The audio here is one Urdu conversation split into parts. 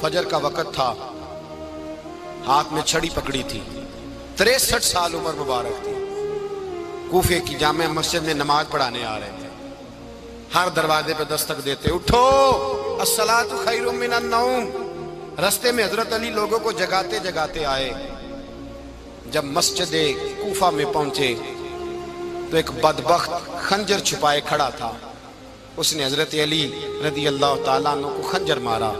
فجر کا وقت تھا، ہاتھ میں چھڑی پکڑی تھی، 63 سال عمر مبارک تھی، کوفے کی جامع مسجد میں نماز پڑھانے آ رہے تھے۔ ہر دروازے پہ دستک دیتے، اٹھو الصلاۃ خیر من النوم۔ رستے میں حضرت علی لوگوں کو جگاتے جگاتے آئے۔ جب مسجد کوفہ میں پہنچے تو ایک بدبخت خنجر چھپائے کھڑا تھا، اس نے حضرت علی رضی اللہ تعالیٰ عنہ کو خنجر مارا۔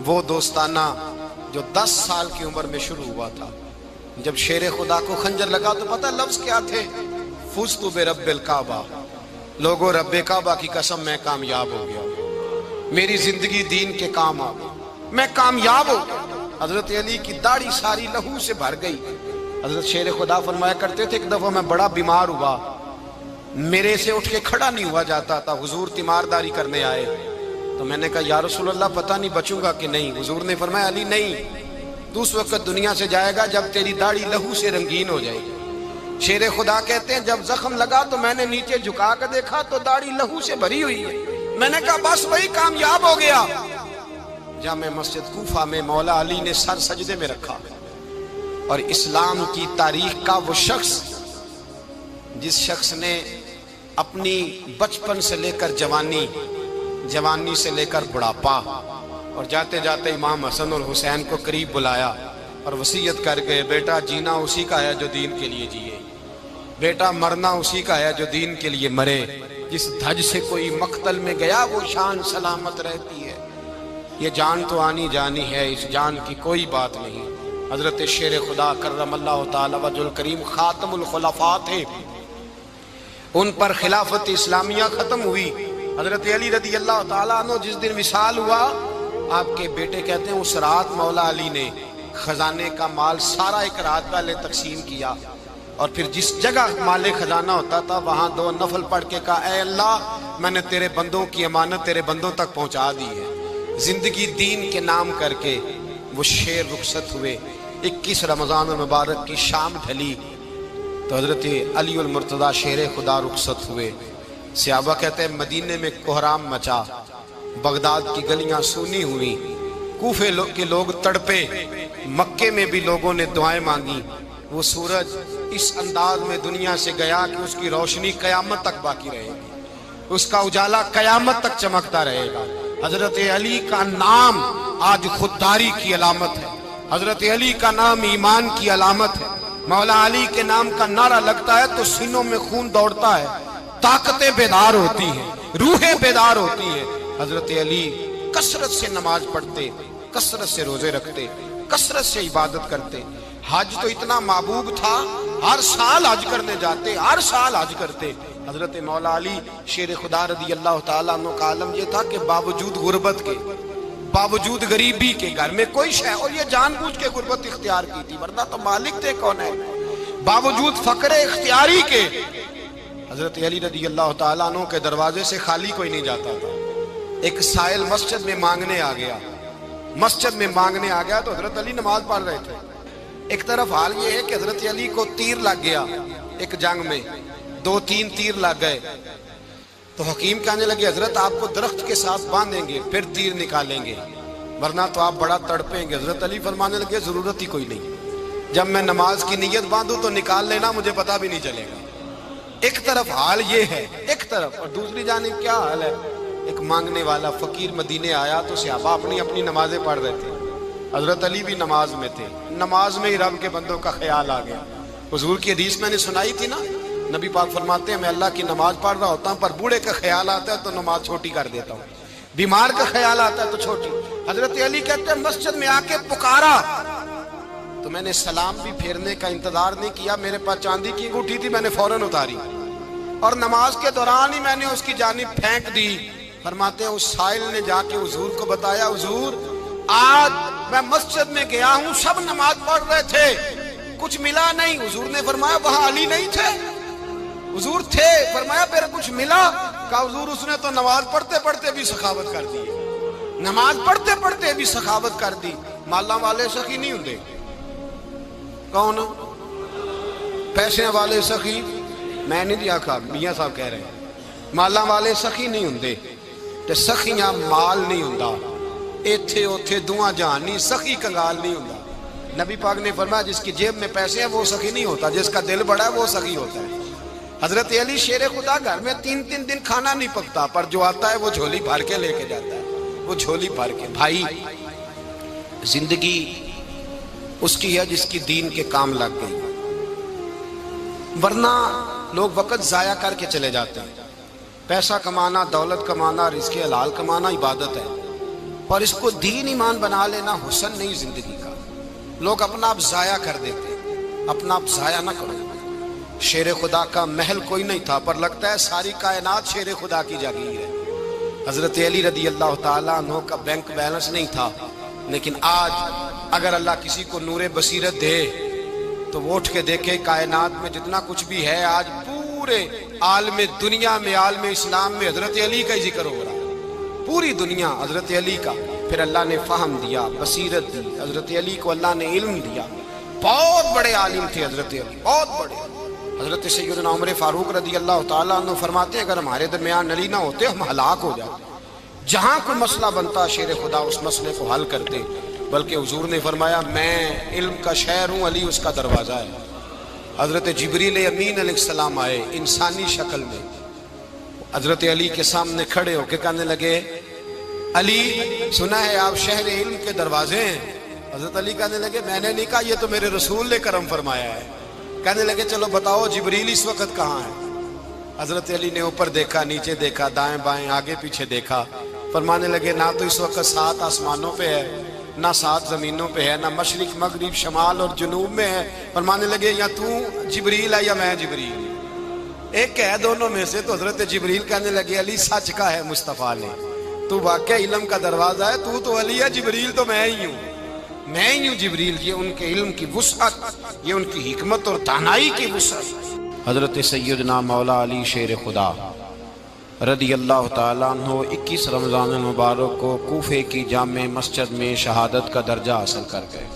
وہ دوستانہ جو 10 سال کی عمر میں شروع ہوا تھا، جب شیر خدا کو خنجر لگا تو پتہ لفظ کیا تھے؟ فزت برب الکعبہ، لوگوں رب کعبہ کی قسم میں کامیاب ہو گیا، میری زندگی دین کے کام آ گئی، میں کامیاب ہو گیا۔ حضرت علی کی داڑھی ساری لہو سے بھر گئی۔ حضرت شیر خدا فرمایا کرتے تھے، ایک دفعہ میں بڑا بیمار ہوا، میرے سے اٹھ کے کھڑا نہیں ہوا جاتا تھا، حضور تیمارداری کرنے آئے تو میں نے کہا یا رسول اللہ پتہ نہیں بچوں گا کہ نہیں۔ حضور نے فرمایا علی نہیں، تو اس وقت دنیا سے جائے گا جب تیری داڑھی لہو سے رنگین ہو جائے گی۔ شیر خدا کہتے ہیں جب زخم لگا تو میں نے نیچے جھکا کر دیکھا تو داڑھی لہو سے بھری ہوئی ہے، میں نے کہا بس وہی کامیاب ہو گیا۔ جامع مسجد کوفہ میں مولا علی نے سر سجدے میں رکھا، اور اسلام کی تاریخ کا وہ شخص جس شخص نے اپنی بچپن سے لے کر جوانی، جوانی سے لے کر بڑھاپا، اور جاتے جاتے امام حسن اور حسین کو قریب بلایا اور وصیت کر گئے، بیٹا جینا اسی کا ہے جو دین کے لیے جیے، بیٹا مرنا اسی کا ہے جو دین کے لیے مرے، جس دھج سے کوئی مقتل میں گیا وہ شان سلامت رہتی ہے، یہ جان تو آنی جانی ہے، اس جان کی کوئی بات نہیں۔ حضرت شیر خدا کرم اللہ تعالی وجہ الکریم خاتم الخلفاء تھے، ان پر خلافت اسلامیہ ختم ہوئی۔ حضرت علی رضی اللہ تعالیٰ عنہ جس دن وصال ہوا، آپ کے بیٹے کہتے ہیں اس رات مولا علی نے خزانے کا مال سارا ایک رات پہلے تقسیم کیا، اور پھر جس جگہ مال خزانہ ہوتا تھا وہاں 2 نفل پڑھ کے کہا اے اللہ میں نے تیرے بندوں کی امانت تیرے بندوں تک پہنچا دی ہے۔ زندگی دین کے نام کر کے وہ شیر رخصت ہوئے۔ 21 رمضان المبارک کی شام ڈھلی تو حضرت علی المرتضیٰ شیر خدا رخصت ہوئے۔ صحابہ کہتے ہیں مدینے میں کوہرام مچا، بغداد کی گلیاں سونی ہوئی، کوفے کے لوگ تڑپے، مکے میں بھی لوگوں نے دعائیں مانگی۔ وہ سورج اس انداز میں دنیا سے گیا کہ اس کی روشنی قیامت تک باقی رہے گی، اس کا اجالا قیامت تک چمکتا رہے گا۔ حضرت علی کا نام آج خودداری کی علامت ہے، حضرت علی کا نام ایمان کی علامت ہے۔ مولا علی کے نام کا نعرہ لگتا ہے تو سینوں میں خون دوڑتا ہے، طاقتیں بیدار ہوتی ہیں، روحیں بیدار ہوتی ہیں۔ حضرت علی کثرت سے نماز پڑھتے، کثرت سے روزے رکھتے، کثرت سے عبادت کرتے۔ حج تو اتنا محبوب تھا، ہر سال حج کرنے جاتے، ہر سال حج کرتے۔ حضرت مولا علی شیر خدا رضی اللہ تعالیٰ عنہ کا عالم یہ تھا کہ باوجود غربت کے، باوجود غریبی کے، گھر میں کوئی شے، اور یہ جان بوجھ کے غربت اختیار کی تھی ورنہ تو مالک تھے کون ہے، باوجود فقر اختیاری کے حضرت علی رضی اللہ تعالیٰ عنہ کے دروازے سے خالی کوئی نہیں جاتا تھا۔ ایک سائل مسجد میں مانگنے آ گیا، مسجد میں مانگنے آ گیا تو حضرت علی نماز پڑھ رہے تھے۔ ایک طرف حال یہ ہے کہ حضرت علی کو تیر لگ گیا، ایک جنگ میں 2-3 تیر لگ گئے تو حکیم کہنے لگے حضرت آپ کو درخت کے ساتھ باندھیں گے پھر تیر نکالیں گے ورنہ تو آپ بڑا تڑپیں گے۔ حضرت علی فرمانے لگے ضرورت ہی کوئی نہیں، جب میں نماز کی نیت باندھوں تو نکال لینا، مجھے پتہ بھی نہیں چلے گا۔ ایک طرف حال یہ ہے، ایک طرف، اور دوسری جانب کیا حال ہے؟ ایک مانگنے والا فقیر مدینے آیا تو صحابہ اپنی اپنی نمازیں پڑھ رہے تھے، حضرت علی بھی نماز میں تھے، نماز میں ہی رب کے بندوں کا خیال آ گیا۔ حضور کی حدیث میں نے سنائی تھی نا، نبی پاک فرماتے ہیں میں اللہ کی نماز پڑھ رہا ہوتا ہوں پر بوڑھے کا خیال آتا ہے تو نماز چھوٹی کر دیتا ہوں، بیمار کا خیال آتا ہے تو چھوٹی۔ حضرت علی کہتے ہیں مسجد میں آ کے پکارا تو میں نے سلام بھی پھیرنے کا انتظار نہیں کیا، میرے پاس چاندی کی انگوٹھی تھی، میں نے فوراً اتاری اور نماز کے دوران ہی میں نے اس کی جانب پھینک دی۔ فرماتے ہیں اس سائل نے جا کے حضور کو بتایا حضور آج میں مسجد میں گیا ہوں، سب نماز پڑھ رہے تھے، کچھ ملا نہیں۔ حضور نے فرمایا وہاں علی نہیں تھے؟ حضور تھے۔ فرمایا پھر کچھ ملا؟ کہا حضور اس نے تو نماز پڑھتے پڑھتے بھی سخاوت کر دی، نماز پڑھتے پڑھتے بھی سخاوت کر دی۔ مالاں والے سخی نہیں ہوندے، کون پیسے والے سخی؟ میں نہیں دیا کہا، میاں صاحب کہہ رہے ہیں مالاں والے سخی نہیں ہوندے، تے سخیاں مال نہیں ہوندا، ایتھے اوتھے دعا جہان نہیں، سخی کنگال نہیں ہوتا۔ نبی پاک نے فرمایا جس کی جیب میں پیسے ہیں وہ سخی نہیں ہوتا، جس کا دل بڑا ہے وہ سخی ہوتا ہے۔ حضرت علی شیر خدا گھر میں 3 دن کھانا نہیں پکتا، پر جو آتا ہے وہ جھولی بھر کے لے کے جاتا ہے، وہ جھولی بھر کے۔ بھائی زندگی اس کی ہے جس کی دین کے کام لگ گئی، ورنہ لوگ وقت ضائع کر کے چلے جاتے ہیں۔ پیسہ کمانا، دولت کمانا، رزق حلال کمانا عبادت ہے، پر اس کو دین ایمان بنا لینا حسن نہیں زندگی کا۔ لوگ اپنا آپ ضائع کر دیتے، اپنا آپ ضائع نہ کرو۔ شیر خدا کا محل کوئی نہیں تھا، پر لگتا ہے ساری کائنات شیر خدا کی جاگیر ہے۔ حضرت علی رضی اللہ تعالیٰ عنہ کا بینک بیلنس نہیں تھا، لیکن آج اگر اللہ کسی کو نور بصیرت دے تو وہ اٹھ کے دیکھے کائنات میں جتنا کچھ بھی ہے، آج پورے عالم دنیا میں، عالم اسلام میں حضرت علی کا ہی ذکر ہو رہا ہے، پوری دنیا حضرت علی کا۔ پھر اللہ نے فہم دیا، بصیرت دی، حضرت علی کو اللہ نے علم دیا۔ بہت بڑے عالم تھے حضرت علی، بہت بڑے۔ حضرت سیدنا عمر فاروق رضی اللہ تعالیٰ عنہ فرماتے ہیں اگر ہمارے درمیان علی نہ ہوتے ہم ہلاک ہو جاتے، جہاں کوئی مسئلہ بنتا شیر خدا اس مسئلے کو حل کرتے۔ بلکہ حضور نے فرمایا میں علم کا شہر ہوں، علی اس کا دروازہ ہے۔ حضرت جبریل امین علیہ السلام آئے انسانی شکل میں، حضرت علی کے سامنے کھڑے ہو کے کہنے لگے علی سنا ہے آپ شہر علم کے دروازے ہیں۔ حضرت علی کہنے لگے میں نے نہیں کہا، یہ تو میرے رسول نے کرم فرمایا ہے۔ کہنے لگے چلو بتاؤ جبریل اس وقت کہاں ہے؟ حضرت علی نے اوپر دیکھا، نیچے دیکھا، دائیں بائیں آگے پیچھے دیکھا، فرمانے لگے نہ تو اس وقت 7 آسمانوں پہ ہے، نہ 7 زمینوں پہ ہے، نہ مشرق مغرب شمال اور جنوب میں ہے۔ فرمانے لگے یا تو جبریل ہے یا میں جبریل، ایک ہے دونوں میں سے۔ تو حضرت جبریل کہنے لگے علی سچ کا ہے مصطفیٰ نے، تو واقع علم کا دروازہ ہے، تو علی ہے، جبریل تو میں ہی ہوں، میں ہی ہوں جبریل۔ یہ ان کے علم کی وسعت، یہ ان کی حکمت اور دانائی کی وسعت۔ حضرت سیدنا مولا علی شیر خدا رضی اللہ تعالیٰ عنہ 21 رمضان المبارک کو کوفے کی جامع مسجد میں شہادت کا درجہ حاصل کر گئے۔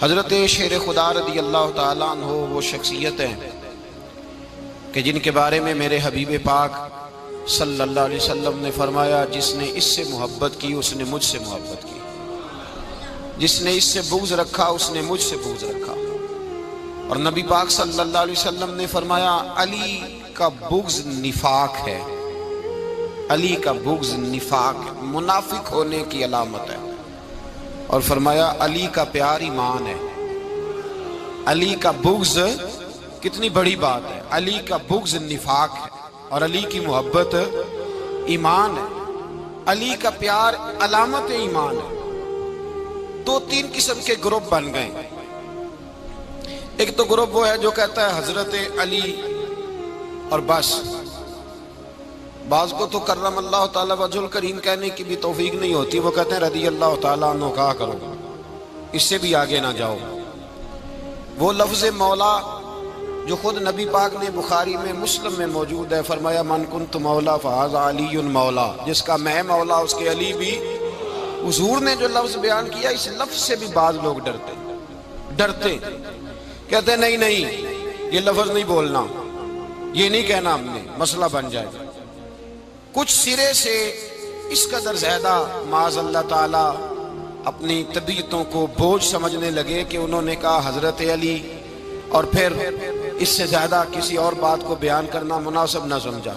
حضرت شیر خدا رضی اللہ تعالیٰ عنہ وہ شخصیت ہیں کہ جن کے بارے میں میرے حبیب پاک صلی اللہ علیہ وسلم نے فرمایا جس نے اس سے محبت کی اس نے مجھ سے محبت کی، جس نے اس سے بغض رکھا اس نے مجھ سے بغض رکھا۔ اور نبی پاک صلی اللہ علیہ وسلم نے فرمایا علی کا بغض نفاق ہے، علی کا بغض نفاق ہے، منافق ہونے کی علامت ہے۔ اور فرمایا علی کا پیار ایمان ہے، علی کا بغض کتنی بڑی بات ہے، علی کا بغض نفاق ہے اور علی کی محبت ایمان ہے، علی کا پیار علامت ایمان ہے۔ 2-3 قسم کے گروپ بن گئے۔ ایک تو گروپ وہ ہے جو کہتا ہے حضرت علی اور بس، بعض کو تو کرم اللہ تعالیٰ وجہ الکریم کہنے کی بھی توفیق نہیں ہوتی، وہ کہتے ہیں رضی اللہ تعالیٰ عنہ کہا کرو، اس سے بھی آگے نہ جاؤ۔ وہ لفظ مولا جو خود نبی پاک نے بخاری میں مسلم میں موجود ہے، فرمایا من کنت مولا فہذا علی مولا، جس کا میں مولا اس کے علی بھی۔ حضور نے جو لفظ بیان کیا اس لفظ سے بھی بعض لوگ ڈرتے کہتے ہیں نہیں یہ لفظ نہیں بولنا، یہ نہیں کہنا ہم نے، مسئلہ بن جائے گا۔ کچھ سرے سے اس قدر زیادہ معاذ اللہ تعالی اپنی طبیعتوں کو بوجھ سمجھنے لگے کہ انہوں نے کہا حضرت علی، اور پھر اس سے زیادہ کسی اور بات کو بیان کرنا مناسب نہ سمجھا۔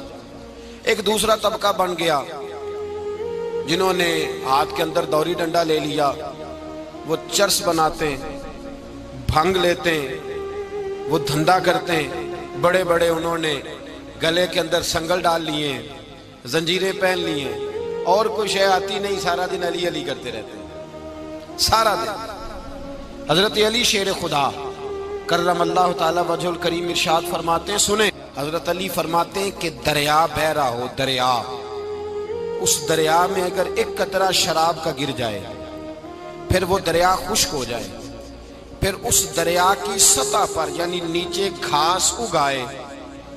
ایک دوسرا طبقہ بن گیا جنہوں نے ہاتھ کے اندر دوری ڈنڈا لے لیا، وہ چرس بناتے ہیں، بھنگ لیتے ہیں، وہ دھندا کرتے ہیں، بڑے بڑے انہوں نے گلے کے اندر سنگل ڈال لیے ہیں، زنجیریں پہن لی ہیں، اور کوئی شے آتی نہیں، سارا دن علی علی کرتے رہتے ہیں سارا دن۔ حضرت علی شیر خدا کرم اللہ تعالی وجہ الکریم ارشاد فرماتے ہیں، سنیں حضرت علی فرماتے ہیں کہ دریا بہ رہا ہو، دریا، اس دریا میں اگر ایک قطرہ شراب کا گر جائے پھر وہ دریا خشک ہو جائے، پھر اس دریا کی سطح پر یعنی نیچے گھاس اگائے،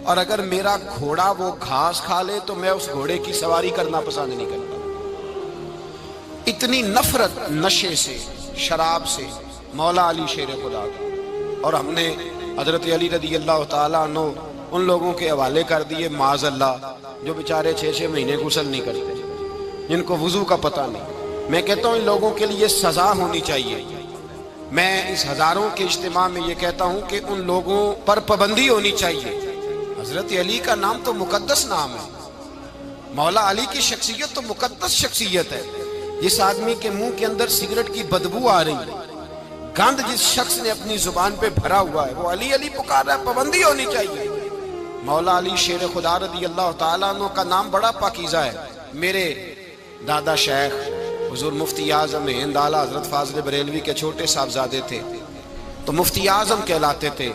اور اگر میرا گھوڑا وہ گھاس کھا لے تو میں اس گھوڑے کی سواری کرنا پسند نہیں کرتا۔ اتنی نفرت نشے سے، شراب سے مولا علی شیر خدا کا۔ اور ہم نے حضرت علی رضی اللہ تعالیٰ عنہ ان لوگوں کے حوالے کر دیے معاذ اللہ جو بیچارے 6 مہینے غسل نہیں کرتے، جن کو وضو کا پتہ نہیں. میں کہتا ہوں ان لوگوں کے لیے سزا ہونی چاہیے. میں اس ہزاروں کے اجتماع میں یہ کہتا ہوں کہ ان لوگوں پر پابندی ہونی چاہیے. حضرت علی کا نام تو مقدس نام ہے. مولا علی کی شخصیت تو مقدس شخصیت ہے. جس آدمی کے منہ کے اندر سگریٹ کی بدبو آ رہی ہے، گند جس شخص نے اپنی زبان پہ بھرا ہوا ہے، وہ علی علی پکار رہا ہے. پابندی ہونی چاہیے. مولا علی شیر خدا رضی اللہ تعالیٰ عنہ کا نام بڑا پاکیزہ ہے. میرے دادا شیخ حضور مفتی اعظم ہند اعلیٰ حضرت فاضل بریلوی کے چھوٹے صاحبزادے تھے، تو مفتی اعظم کہلاتے تھے.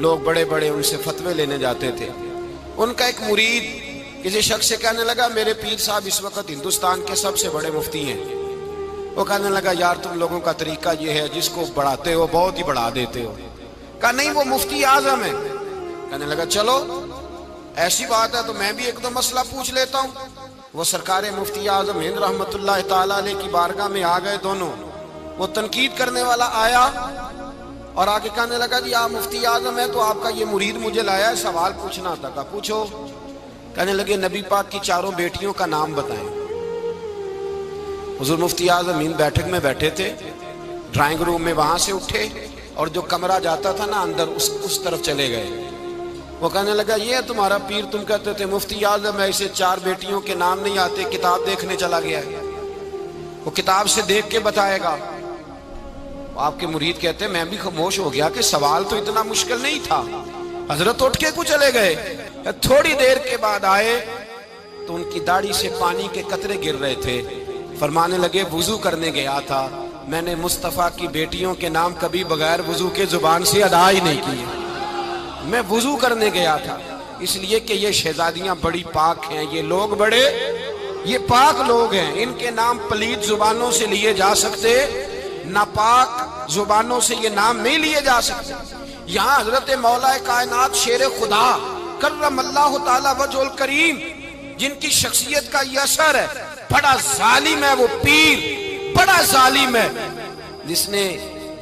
لوگ بڑے بڑے ان سے فتوے لینے جاتے تھے. ان کا ایک مرید کسی شخص سے کہنے لگا میرے پیر صاحب اس وقت ہندوستان کے سب سے بڑے مفتی ہیں. وہ کہنے لگا یار تم لوگوں کا طریقہ یہ ہے، جس کو بڑھاتے ہو بہت ہی بڑھا دیتے ہو. کہا نہیں وہ مفتی اعظم ہے. کہنے لگا چلو ایسی بات ہے تو میں بھی ایک دو مسئلہ پوچھ لیتا ہوں. وہ سرکار مفتی اعظم ہند رحمت اللہ تعالیٰ علیہ کی بارگاہ میں آ گئے دونوں. وہ تنقید کرنے والا آیا اور آگے کہنے لگا جی آپ مفتی اعظم ہے تو آپ کا یہ مرید مجھے لایا ہے، سوال پوچھنا تھا. کہا پوچھو. کہنے لگے نبی پاک کی چاروں بیٹیوں کا نام بتائیں. حضور مفتی اعظم ہند بیٹھک میں بیٹھے تھے، ڈرائنگ روم میں وہاں سے اٹھے اور جو کمرہ جاتا تھا نا اندر اس طرف چلے گئے. وہ کہنے لگا یہ ہے تمہارا پیر، تم کہتے تھے مفتی اعظم ہے، اسے چار بیٹیوں کے نام نہیں آتے، کتاب دیکھنے چلا گیا ہے، وہ کتاب سے دیکھ کے بتائے گا. آپ کے مرید کہتے ہیں میں بھی خاموش ہو گیا کہ سوال تو اتنا مشکل نہیں تھا. حضرت اٹھ کے کچھ چلے گئے. تھوڑی دیر کے بعد آئے تو ان کی داڑھی سے پانی کے قطرے گر رہے تھے. فرمانے لگے وضو کرنے گیا تھا، میں نے مصطفیٰ کی بیٹیوں کے نام کبھی بغیر وضو کے زبان سے ادا ہی نہیں کیے. میں وضو کرنے گیا تھا اس لیے کہ یہ شہزادیاں بڑی پاک ہیں، یہ لوگ بڑے یہ پاک لوگ ہیں، ان کے نام پلید زبانوں سے لیے جا سکتے، ناپاک زبانوں سے یہ نام نہیں لیے جا سکتے. یہاں حضرت مولا کائنات شیر خدا کرم اللہ تعالی وجہ الکریم جن کی شخصیت کا یہ اثر ہے، بڑا ظالم ہے وہ پیر، بڑا ظالم ہے جس نے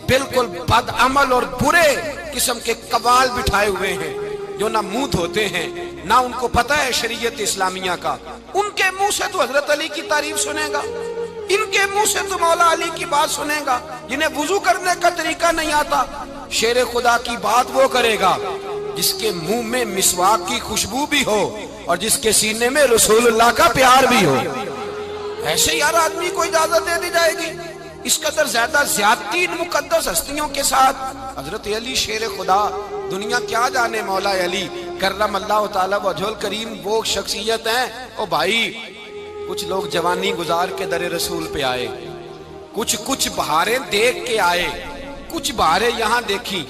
بالکل بد عمل اور برے قسم کے قوال بٹھائے ہوئے ہیں، جو نہ منہ دھوتے ہیں نہ ان کو پتہ ہے شریعت اسلامیہ کا. ان کے منہ سے تو حضرت علی کی تعریف سنے گا، ان کے منہ سے تو مولا علی کی بات سنے گا. جنہیں وضو کرنے کا طریقہ نہیں آتا، شیر خدا کی بات وہ کرے گا جس کے منہ میں مسواک کی خوشبو بھی ہو اور جس کے سینے میں رسول اللہ کا پیار بھی ہو. ایسے یار آدمی کو اجازت دے دی جائے گی؟ اس قدر زیادہ زیادتی ان مقدس ہستیوں کے ساتھ. حضرت علی شیر خدا، دنیا کیا جانے مولا علی کرم اللہ تعالی وجہ الکریم وہ شخصیت ہیں. او بھائی کچھ لوگ جوانی گزار کے در رسول پہ آئے، کچھ بہاریں دیکھ کے آئے، کچھ بہاریں یہاں دیکھی،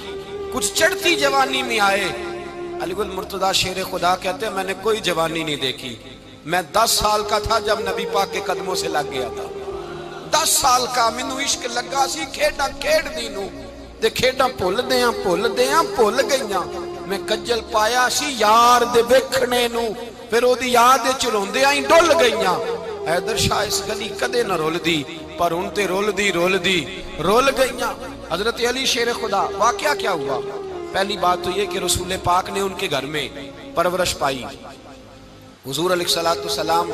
کچھ چڑھتی جوانی میں آئے. علی گل مرتضیٰ شیر خدا کہتے ہیں میں نے کوئی جوانی نہیں دیکھی. میں 10 سال کا تھا جب نبی پاک کے قدموں سے لگ گیا تھا. 10 سال کا مینوں عشق لگا سی، کھیڈاں کھیڈ دی نوں تے کھیڈاں بھول گئیاں. میں کجل پایا سی یار دے ویکھنے نوں، پھر او دی یاد وچ روندیاں ہی ڈل گئیاں. حیدر شاہ اس گلی کدے نہ رول دی، پر ہن تے رول گئیاں. حضرت علی شیر خدا، واقعہ کیا ہوا؟ پہلی بات تو یہ کہ رسول پاک نے ان کے گھر میں پرورش پائی. حضور علیہ الصلوۃ والسلام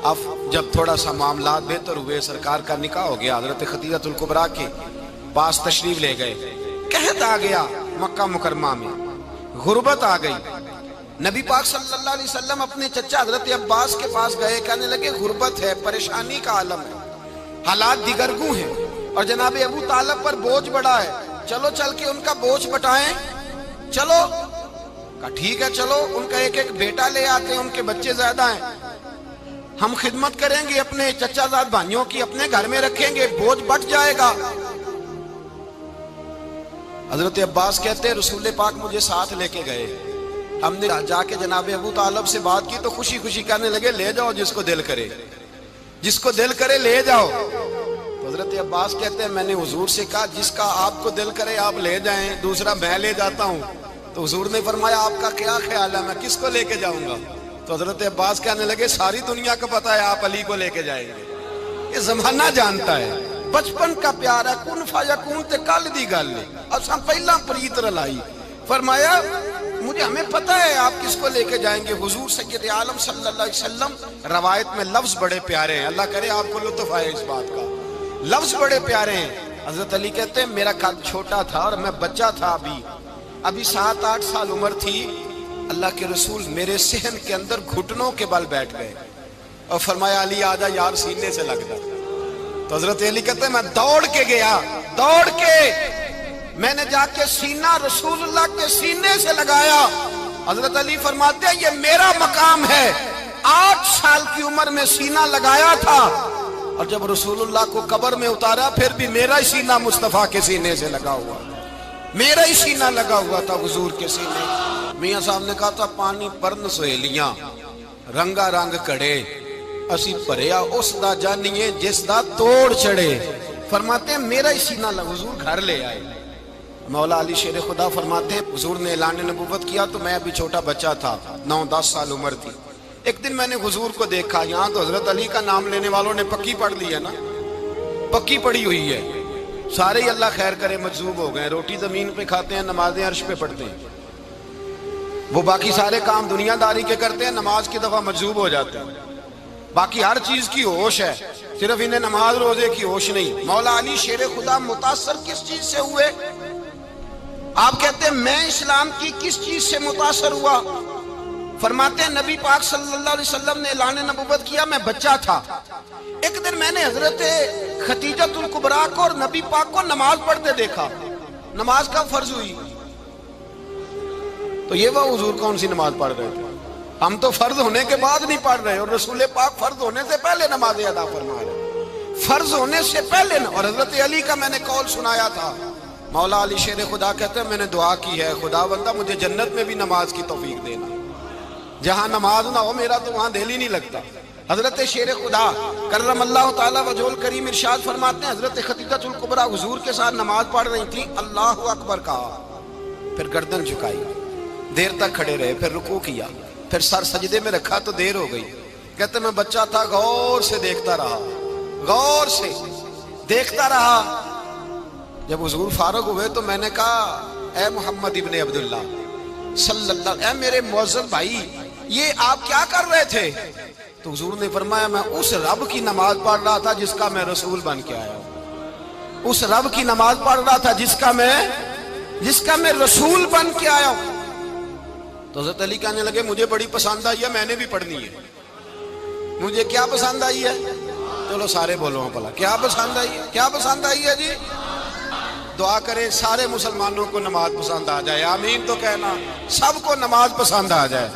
اب جب تھوڑا سا معاملات بہتر ہوئے، سرکار کا نکاح ہو گیا، حضرت خدیجہ الکبریٰ کے پاس تشریف لے گئے. قحط آ گیا مکہ مکرمہ میں، غربت آ گئی. نبی پاک صلی اللہ علیہ وسلم اپنے چچا حضرت عباس کے پاس گئے، کہنے لگے غربت ہے، پریشانی کا عالم ہے، حالات دیگرگوں ہیں اور جناب ابو طالب پر بوجھ بڑا ہے، چلو چل کے ان کا بوجھ بٹائیں. چلو کہا ٹھیک ہے چلو، ان کا ایک بیٹا لے آتے ہیں، ان کے بچے زیادہ ہیں، ہم خدمت کریں گے اپنے چچا زاد بھائیوں کی، اپنے گھر میں رکھیں گے، بوجھ بٹ جائے گا. حضرت عباس کہتے ہیں رسول پاک مجھے ساتھ لے کے گئے. ہم نے جا کے جناب ابو طالب سے بات کی تو خوشی خوشی کہنے لگے لے جاؤ جس کو دل کرے لے جاؤ. تو حضرت عباس کہتے ہیں میں نے حضور سے کہا جس کا آپ کو دل کرے آپ لے جائیں، دوسرا میں لے جاتا ہوں. تو حضور نے فرمایا آپ کا کیا خیال ہے، میں کس کو لے کے جاؤں گا؟ تو حضرت عباس کہنے لگے ساری دنیا کو پتا ہے آپ علی کو لے کے جائیں گے، یہ زمانہ جانتا ہے، بچپن کا پیار ہے، کن فیکون تے کل دی گل ہے، اساں پہلا پریت رلائی. فرمایا مجھے ہمیں پتہ ہے آپ کس کو لے کے جائیں گے. حضور سید عالم صلی اللہ علیہ وسلم. روایت میں لفظ بڑے پیارے ہیں, اللہ کرے آپ کو لطف آئے اس بات کا. لفظ بڑے پیارے ہیں. حضرت علی کہتے ہیں میرا قد چھوٹا تھا اور میں بچہ تھا, ابھی 7-8 سال عمر تھی. اللہ کے رسول میرے صحن کے اندر گھٹنوں کے بل بیٹھ گئے اور فرمایا علی آجا یار سینے سے لگ جا. تو حضرت علی کہتے ہیں میں دوڑ کے گیا, دوڑ کے میں نے جا کے سینہ رسول اللہ کے سینے سے لگایا. حضرت علی فرماتے ہیں یہ میرا مقام ہے. 8 سال کی عمر میں سینہ لگایا تھا اور جب رسول اللہ کو قبر میں اتارا پھر بھی میرا ہی سینہ مصطفیٰ کے سینے سے لگا ہوا, میرا ہی سینہ لگا ہوا تھا حضور کے سینے. میاں صاحب نے کہا تھا پانی پرن سہیلیاں رنگا رنگ کڑے اسی پریا اس دا جانیے جس دا توڑ چڑھے. فرماتے ہیں میرا ہی سینہ لگا. حضور گھر لے آئے. مولا علی شیر خدا فرماتے ہیں حضور نے اعلان نبوت کیا تو میں ابھی چھوٹا بچہ تھا, 9-10 سال عمر تھی. ایک دن میں نے حضور کو دیکھا. یہاں تو حضرت علی کا نام لینے والوں نے پکی پڑھ لی ہے نا, پکی پڑھی ہوئی ہے. سارے ہی اللہ خیر کرے مجذوب ہو گئے. روٹی زمین پہ کھاتے ہیں, نمازیں عرش پہ پڑھتے ہیں. وہ باقی سارے کام دنیا داری کے کرتے ہیں, نماز کی دفعہ مجذوب ہو جاتے ہیں. باقی ہر چیز کی ہوش ہے, صرف انہیں نماز روزے کی ہوش نہیں. مولا علی شیر خدا متاثر کس چیز سے ہوئے؟ آپ کہتے ہیں میں اسلام کی کس چیز سے متاثر ہوا؟ فرماتے ہیں نبی پاک صلی اللہ علیہ وسلم نے اعلان نبوت کیا, میں بچہ تھا. ایک دن میں نے حضرت خدیجۃ الکبریٰ کو اور نبی پاک کو نماز پڑھتے دیکھا. نماز کب فرض ہوئی؟ تو یہ وہ حضور کون سی نماز پڑھ رہے تھے؟ ہم تو فرض ہونے کے بعد نہیں پڑھ رہے, اور رسول پاک فرض ہونے سے پہلے نماز ادا فرما رہے, فرض ہونے سے پہلے. اور حضرت علی کا میں نے قول سنایا تھا. مولا علی شیر خدا کہتے ہیں میں نے دعا کی ہے خدا بندہ مجھے جنت میں بھی نماز کی توفیق دینا, جہاں نماز نہ ہو میرا تو وہاں دل ہی نہیں لگتا. حضرت شیر خدا کرم اللہ تعالیٰ وجہ الکریم ارشاد فرماتے ہیں حضرت خدیجۃ الکبریٰ حضور کے ساتھ نماز پڑھ رہی تھی. اللہ اکبر کہا, پھر گردن جھکائی, دیر تک کھڑے رہے, پھر رکوع کیا, پھر سر سجدے میں رکھا تو دیر ہو گئی. کہتے میں بچہ تھا, غور سے دیکھتا رہا, غور سے دیکھتا رہا. جب حضور فارغ ہوئے تو میں نے کہا اے محمد ابن عبداللہ صلی اللہ, اے میرے معزز بھائی یہ آپ کیا کر رہے تھے؟ تو حضور نے فرمایا میں اس رب کی نماز پڑھ رہا تھا جس کا میں رسول بن کے آیا ہوں. اس رب کی نماز پڑھ رہا تھا جس کا میں رسول بن کے آیا ہوں. تو حضرت علی کہنے لگے مجھے بڑی پسند آئی ہے, میں نے بھی پڑھنی ہے. مجھے کیا پسند آئی ہے؟ چلو سارے بولو بھلا کیا پسند آئی ہے؟ کیا پسند آئی ہے جی؟ دعا کریں سارے مسلمانوں کو نماز پسند آ جائے. آمین تو کہنا, سب کو نماز پسند آ جائے.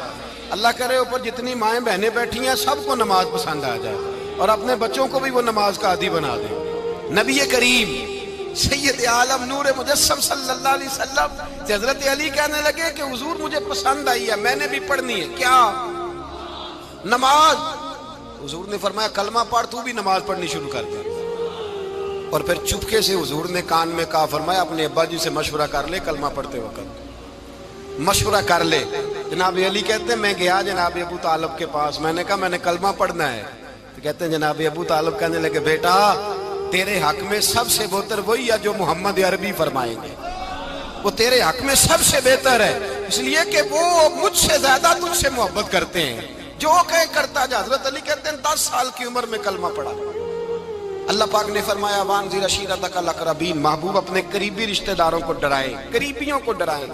اللہ کرے اوپر جتنی مائیں بہنیں بیٹھی ہیں سب کو نماز پسند آ جائے, اور اپنے بچوں کو بھی وہ نماز کا عادی بنا دیں. نبی کریم سید عالم نور مجسم صلی اللہ علیہ وسلم سے حضرت علی کہنے لگے کہ حضور مجھے پسند آئی ہے, میں نے بھی پڑھنی ہے. کیا؟ نماز. حضور نے فرمایا کلمہ پڑھ, تو بھی نماز پڑھنی شروع کر دے. اور پھر چپکے سے حضور نے کان میں کہا, فرمایا اپنے ابا جی سے مشورہ کر لے کلمہ پڑھتے وقت, مشورہ کر لے. جناب علی کہتے ہیں میں گیا جناب ابو طالب کے پاس, میں نے کہا میں نے کلمہ پڑھنا ہے. تو کہتے ہیں جناب ابو طالب کہنے لگے بیٹا تیرے حق میں سب سے بہتر وہی ہے جو محمد عربی فرمائیں گے, وہ تیرے حق میں سب سے بہتر ہے, اس لیے کہ وہ مجھ سے زیادہ تجھ سے محبت کرتے ہیں, جو کہے کرتا جا. حضرت علی کہتے ہیں 10 سال کی عمر میں کلمہ پڑھا. اللہ پاک نے فرمایا وانذر عشیرتک الاقربین, محبوب اپنے قریبی رشتہ داروں کو ڈرائیں, قریبیوں کو ڈرائیں,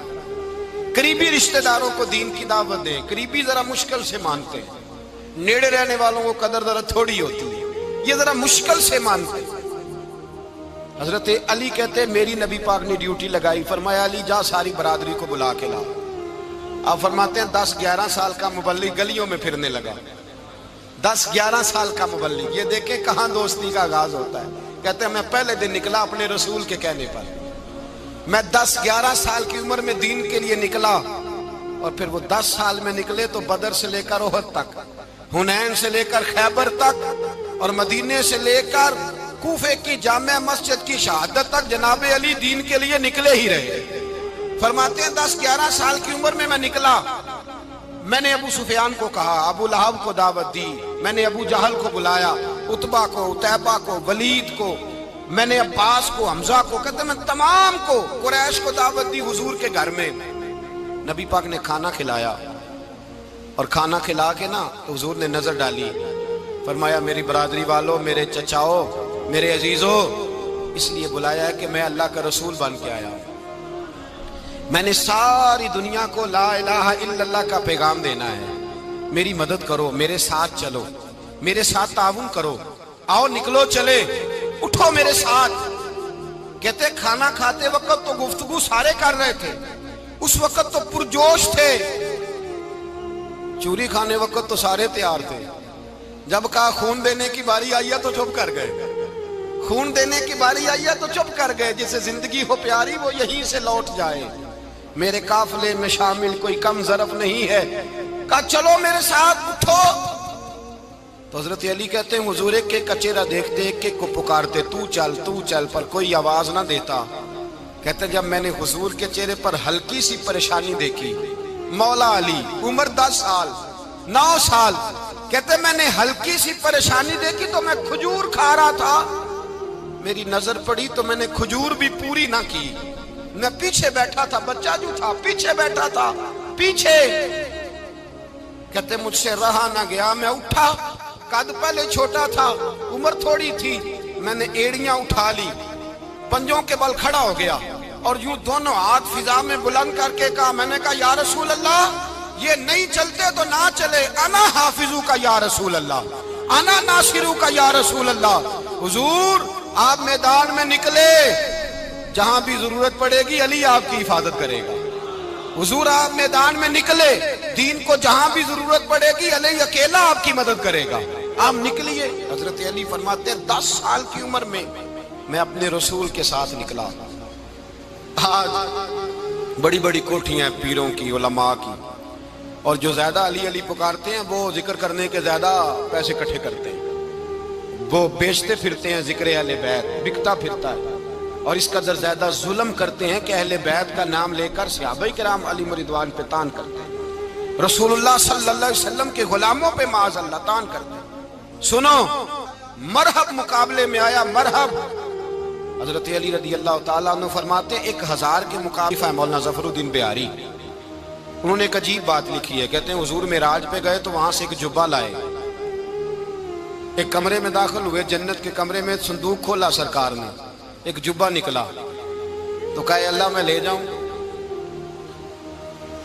قریبی رشتہ داروں کو دین کی دعوت دیں. قریبی ذرا مشکل سے مانتے ہیں, نیڑے رہنے والوں کو قدر ذرا تھوڑی ہوتی ہے, یہ ذرا مشکل سے مانتے ہیں. حضرت علی کہتے ہیں میری نبی پاک نے ڈیوٹی لگائی, فرمایا علی جا ساری برادری کو بلا کے لا. آپ فرماتے ہیں 10-11 سال کا مبلغ گلیوں میں پھرنے لگا, 10-11 سال کا مبلغ. یہ دیکھیں کہاں دوستی کا آغاز ہوتا ہے. کہتے ہیں میں پہلے دن نکلا اپنے رسول کے کہنے پر, میں 10-11 سال کی عمر میں دین کے لیے نکلا, اور پھر وہ 10 سال میں نکلے تو بدر سے لے کر احد تک, حنین سے لے کر خیبر تک, اور مدینے سے لے کر کوفے کی جامع مسجد کی شہادت تک جناب علی دین کے لیے نکلے ہی رہے. فرماتے ہیں 10-11 سال کی عمر میں نکلا. میں نے ابو سفیان کو کہا, ابو لہب کو دعوت دی, میں نے ابو جہل کو بلایا, عتبہ کو, عتیبہ کو, ولید کو, میں نے عباس کو, حمزہ کو, کہتے میں تمام کو قریش کو دعوت دی حضور کے گھر میں. نبی پاک نے کھانا کھلایا، اور کھانا کھلا کے نا تو حضور نے نظر ڈالی، فرمایا میری برادری والوں، میرے چچاؤ، میرے عزیزوں، اس لیے بلایا ہے کہ میں اللہ کا رسول بن کے آیا ہوں، میں نے ساری دنیا کو لا الہ الا اللہ کا پیغام دینا ہے، میری مدد کرو، میرے ساتھ چلو، میرے ساتھ تعاون کرو، آؤ نکلو چلے، اٹھو میرے ساتھ۔ کہتے کھانا کھاتے وقت تو گفتگو سارے کر رہے تھے، اس وقت تو پرجوش تھے، چوری کھانے وقت تو سارے تیار تھے، جب کہا خون دینے کی باری آئی ہے تو چپ کر گئے، خون دینے کی باری آئی ہے تو چپ کر گئے، جسے زندگی ہو پیاری وہ یہیں سے لوٹ جائے، میرے قافلے میں شامل کوئی کم ظرف نہیں ہے، کہا چلو میرے ساتھ اٹھو۔ تو حضرت علی کہتے ہیں حضور ایک ایک کا چہرہ دیکھتے ایک ایک کو پکارتے، تو چل، پر کوئی آواز نہ دیتا۔ کہتے جب میں نے حضور کے چہرے پر ہلکی سی پریشانی دیکھی، مولا علی عمر 10 سال 9 سال، کہتے میں نے ہلکی سی پریشانی دیکھی تو میں کھجور کھا رہا تھا، میری نظر پڑی تو میں نے کھجور بھی پوری نہ کی، میں پیچھے بیٹھا تھا، بچہ جو تھا پیچھے بیٹھا تھا، پیچھے۔ کہتے مجھ سے رہا نہ گیا، میں اٹھا، قد پہلے چھوٹا تھا، عمر تھوڑی تھی، میں نے ایڑیاں اٹھا لی، پنجوں کے بل کھڑا ہو گیا، اور یوں دونوں ہاتھ فضا میں بلند کر کے کہا، میں نے کہا یا رسول اللہ یہ نہیں چلتے تو نہ چلے، انا حافظو کا یا رسول اللہ، انا ناصرو کا یا رسول اللہ۔ حضور آپ میدان میں نکلے، جہاں بھی ضرورت پڑے گی علی آپ کی حفاظت کرے گا، حضور آپ میدان میں نکلے، دین کو جہاں بھی ضرورت پڑے گی علی اکیلا آپ کی مدد کرے گا، آپ نکلیے۔ حضرت علی فرماتے ہیں 10 سال کی عمر میں میں اپنے رسول کے ساتھ نکلا۔ آج بڑی بڑی کوٹھیاں پیروں کی، علماء کی، اور جو زیادہ علی علی پکارتے ہیں وہ ذکر کرنے کے زیادہ پیسے اکٹھے کرتے ہیں، وہ بیچتے پھرتے ہیں ذکر اہل بیت، بکتا پھرتا ہے، اور اس قدر زیادہ ظلم کرتے ہیں کہ اہل بیت کا نام لے کر صحابہ کرام علی رضوان پہ تان کرتے ہیں، رسول اللہ صلی اللہ علیہ وسلم کے غلاموں پہ معاذ اللہ تان کرتے ہیں۔ سنو، مرحب مقابلے میں آیا، مرحب۔ حضرت علی رضی اللہ تعالیٰ عنہ فرماتے ہیں 1000 کے مقابلہ مولانا ظفر الدین بہاری، انہوں نے ایک عجیب بات لکھی ہے، کہتے ہیں حضور معراج پہ گئے تو وہاں سے ایک جبہ لائے، ایک کمرے میں داخل ہوئے، جنت کے کمرے میں صندوق کھولا سرکار نے، ایک جبہ نکلا، تو کہا اے اللہ میں لے جاؤں؟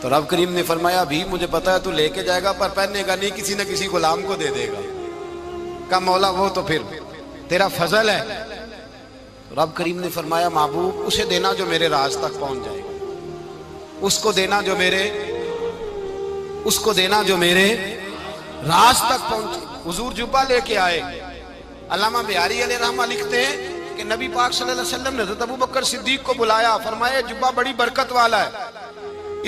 تو رب کریم نے فرمایا ابھی مجھے پتا ہے تو لے کے جائے گا پر پہننے گا نہیں، کسی نہ کسی غلام کو دے دے گا۔ کہا مولا وہ تو پھر تیرا فضل ہے۔ رب کریم نے فرمایا محبوب اسے دینا جو میرے راز تک پہنچ جائے، اس کو دینا جو میرے راز تک پہنچے۔ حضور جبہ لے کے آئے۔ علامہ بہاری علیہ رحمہ لکھتے ہیں کہ نبی پاک صلی اللہ علیہ وسلم نے حضرت ابوبکر صدیق کو بلایا، فرمایا جبہ بڑی برکت والا ہے،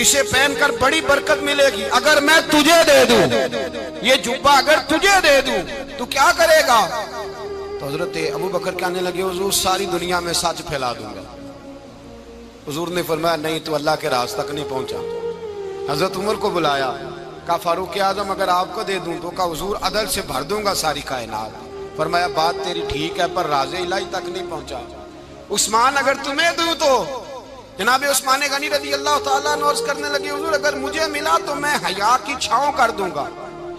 اسے پہن کر بڑی برکت ملے گی، اگر میں تجھے دے دوں، یہ جبہ اگر تجھے دے دوں تو کیا کرے گا؟ تو حضرت ابوبکر کہنے لگے حضور ساری دنیا میں سچ پھیلا دوں گا۔ حضور نے فرمایا نہیں تو اللہ کے راز تک نہیں پہنچا۔ حضرت عمر کو بلایا، کہا فاروق اعظم اگر آپ کو دے دوں تو کہا حضور عدل سے بھر دوں گا ساری کائنات۔ فرمایا بات تیری ٹھیک ہے پر راز الہی تک نہیں پہنچا۔ عثمان اگر تمہیں دوں تو جناب عثمان غنی رضی اللہ تعالیٰ عنہ عرض کرنے لگے حضور اگر مجھے ملا تو میں حیا کی چھاؤں کر دوں گا،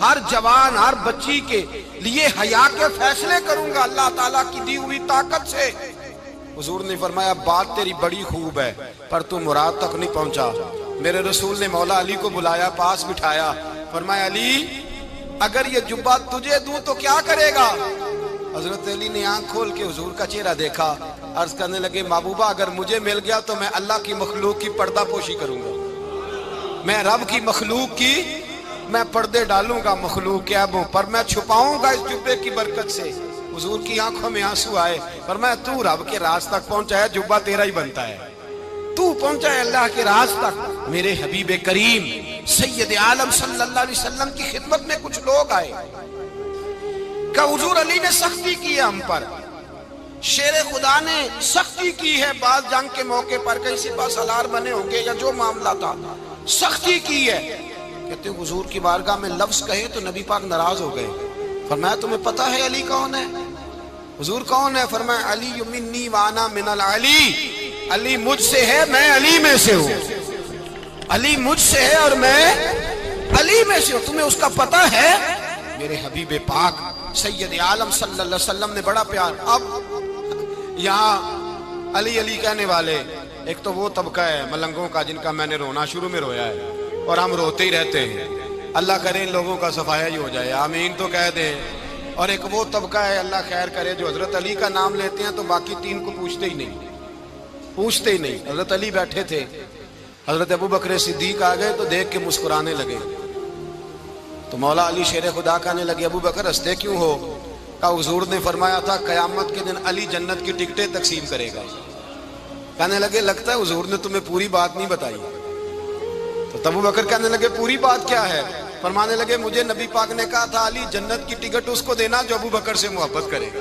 ہر جوان ہر بچی کے لیے حیا کے فیصلے کروں گا اللہ تعالیٰ کی دی ہوئی طاقت سے۔ حضور نے فرمایا بات تیری بڑی خوب ہے پر تو مراد تک نہیں پہنچا۔ میرے رسول نے مولا علی کو بلایا، پاس بٹھایا، فرمایا علی اگر یہ جبہ تجھے دوں تو کیا کرے گا؟ حضرت علی نے آنکھ کھول کے حضور کا چہرہ دیکھا، عرض کرنے لگے محبوبہ اگر مجھے مل گیا تو میں اللہ کی مخلوق کی پردہ پوشی کروں گا، میں رب کی مخلوق کی میں پردے ڈالوں گا مخلوق کے عیبوں پر، میں چھپاؤں گا اس جبے کی برکت سے۔ حضور کی آنکھوں میں آنسو آئے، فرمایا تو رب کے راز تک پہنچا ہے، جبہ تیرا ہی بنتا ہے، تو پہنچا ہے اللہ کے راز تک۔ میرے حبیب کریم سید عالم صلی اللہ علیہ وسلم کی خدمت میں کچھ لوگ آئے کہ حضور علی نے سختی کی ہے ہم پر، شیر خدا نے سختی کی ہے، بعض جنگ کے موقع پر کہیں سپاہ سالار بنے ہوں گے یا جو معاملہ تھا سختی کی ہے۔ کہتے ہیں حضور کی بارگاہ میں لفظ کہے تو نبی پاک ناراض ہو گئے۔ فرمایا تمہیں پتا ہے علی کون ہے؟ حضور کون ہے؟ فرمایا علی منی وانا من العلی، علی مجھ سے ہے میں علی میں سے ہوں۔ علی مجھ سے ہے اور میں علی میں سے ہوں، تمہیں اس کا پتہ ہے؟ میرے حبیب پاک سید عالم صلی اللہ علیہ وسلم نے بڑا پیار. اب یہاں علی علی کہنے والے ایک تو وہ طبقہ ہے ملنگوں کا جن کا میں نے رونا شروع میں رویا ہے اور ہم روتے ہی رہتے ہیں. اللہ کرے ان لوگوں کا صفایا ہی ہو جائے، آمین تو کہہ دیں. اور ایک وہ طبقہ ہے اللہ خیر کرے جو حضرت علی کا نام لیتے ہیں تو باقی تین کو پوچھتے ہی نہیں. حضرت علی بیٹھے تھے، حضرت ابو بکر صدیق آ گئے تو دیکھ کے مسکرانے لگے. تو مولا علی شیر خدا کہنے لگے ابو بکر ہنستے کیوں ہو؟ کہا حضور نے فرمایا تھا قیامت کے دن علی جنت کی ٹکٹیں تقسیم کرے گا. کہنے لگے لگتا ہے حضور نے تمہیں پوری بات نہیں بتائی. تو ابو بکر کہنے لگے پوری بات کیا ہے؟ فرمانے لگے مجھے نبی پاک نے کہا تھا علی جنت کی ٹکٹ اس کو دینا جو ابو بکر سے محبت کرے گا.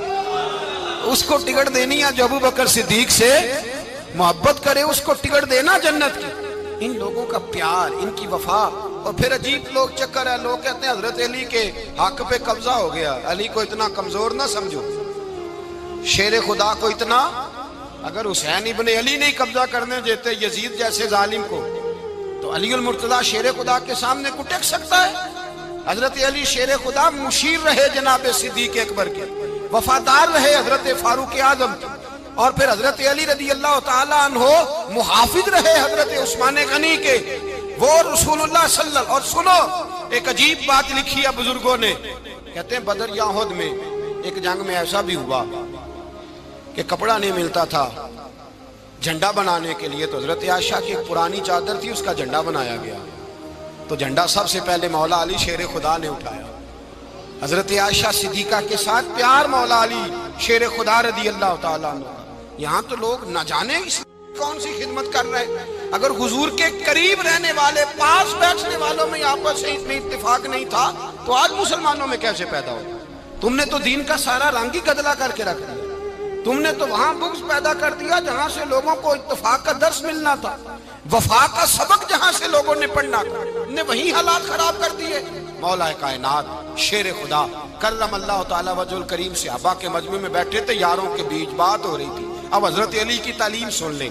اس کو ٹکٹ دینی ہے جو ابو بکر صدیق سے محبت کرے، اس کو ٹکٹ دینا جنت کی. ان لوگوں کا پیار، ان کی وفا. اور پھر عجیب لوگ چکر ہے، لوگ کہتے ہیں حضرت علی کے حق پہ قبضہ ہو گیا. علی کو اتنا کمزور نہ سمجھو، شیر خدا کو اتنا. اگر حسین ابن علی نہیں قبضہ کرنے دیتے یزید جیسے ظالم کو تو علی المرتضیٰ شیر خدا کے سامنے کو ٹک سکتا ہے؟ حضرت علی شیر خدا مشیر رہے جناب صدیق اکبر کے، وفادار رہے حضرت فاروق اعظم کے، اور پھر حضرت علی رضی اللہ تعالیٰ عنہ محافظ رہے حضرت عثمان غنی کے. وہ رسول اللہ صلی اللہ. اور سنو ایک عجیب بات لکھی ہے بزرگوں نے، کہتے ہیں بدر یا احد میں ایک جنگ میں ایسا بھی ہوا کہ کپڑا نہیں ملتا تھا جھنڈا بنانے کے لیے، تو حضرت عائشہ کی ایک پرانی چادر تھی، اس کا جھنڈا بنایا گیا. تو جھنڈا سب سے پہلے مولا علی شیر خدا نے اٹھایا. حضرت عائشہ صدیقہ کے ساتھ پیار مولا علی شیر خدا رضی اللہ تعالیٰ عنہ. یہاں تو لوگ نہ جانے اس کون سی خدمت کر رہے ہیں. اگر حضور کے قریب رہنے والے پاس بیٹھنے والوں میں آپس سے اتنی اتفاق نہیں تھا تو آج مسلمانوں میں کیسے پیدا ہو؟ تم نے تو دین کا سارا رنگ ہی گدلا کر کے رکھ دیا. تم نے تو وہاں بغض پیدا کر دیا جہاں سے لوگوں کو اتفاق کا درس ملنا تھا، وفا کا سبق جہاں سے لوگوں نے پڑھنا تھا، نے وہی حالات خراب کر دیے. مولا کائنات شیر خدا کرم اللہ تعالیٰ وجہ الکریم صحابہ کے مجمع میں بیٹھے تھے، یاروں کے بیچ بات ہو رہی تھی. اب حضرت علی کی تعلیم سن لیں.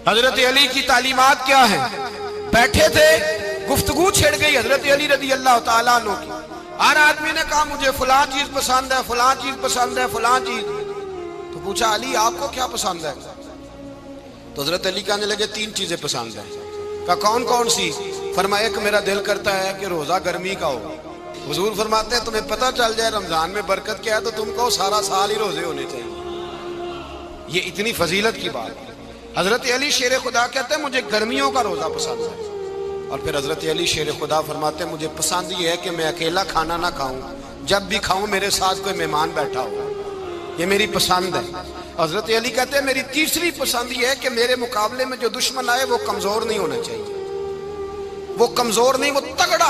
حضرت علی کی تعلیمات کیا ہیں؟ بیٹھے تھے، گفتگو چھڑ گئی حضرت علی رضی اللہ تعالیٰ عنہ کی. ہر آدمی نے کہا مجھے فلاں چیز پسند ہے، فلاں چیز پسند ہے، فلاں چیز. تو پوچھا علی آپ کو کیا پسند ہے؟ تو حضرت علی کہنے لگے تین چیزیں پسند ہیں. کہا کون کون سی؟ فرمایا ایک میرا دل کرتا ہے کہ روزہ گرمی کا ہو. حضور فرماتے ہیں تمہیں پتہ چل جائے رمضان میں برکت کیا ہے تو تم کو سارا سال ہی روزے ہونے چاہیے. یہ اتنی فضیلت کی بات ہے. حضرت علی شیر خدا کہتے ہیں مجھے گرمیوں کا روزہ پسند ہے. اور پھر حضرت علی شیر خدا فرماتے ہیں مجھے پسند یہ ہے کہ میں اکیلا کھانا نہ کھاؤں، جب بھی کھاؤں میرے ساتھ کوئی مہمان بیٹھا ہو. یہ میری پسند ہے. حضرت علی کہتے ہیں میری تیسری پسند یہ ہے کہ میرے مقابلے میں جو دشمن آئے وہ کمزور نہیں ہونا چاہیے. وہ کمزور نہیں، وہ تگڑا